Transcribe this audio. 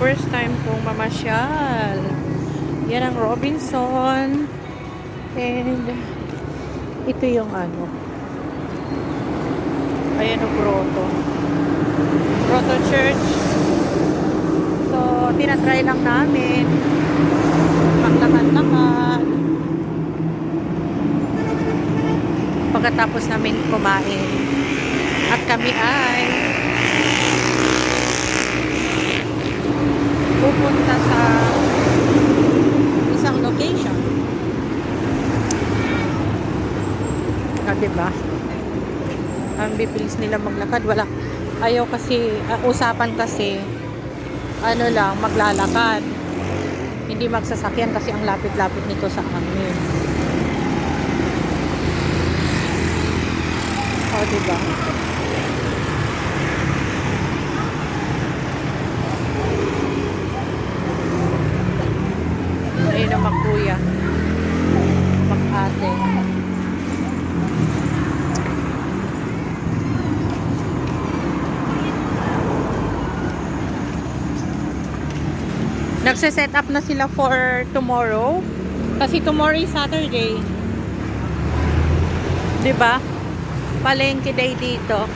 First time kong mamasyal. Yan ang Robinson. And ito yung ano. Ayan o, Grotto. Grotto Church. So, tinatry lang namin. Maglakad-lakad. Pagkatapos namin kumain. At kami ay pupunta sa isang location. Diba? Ang bibilis nila maglakad. Wala. Ayaw kasi, usapan kasi, ano lang, maglalakad. Hindi magsasakyan kasi ang lapit-lapit nito sa amin. O, diba? Ayun ang magkuya. Mag-ate. Nagse-set up na sila for tomorrow. Kasi tomorrow is Saturday. 'Di ba? Palengke day dito.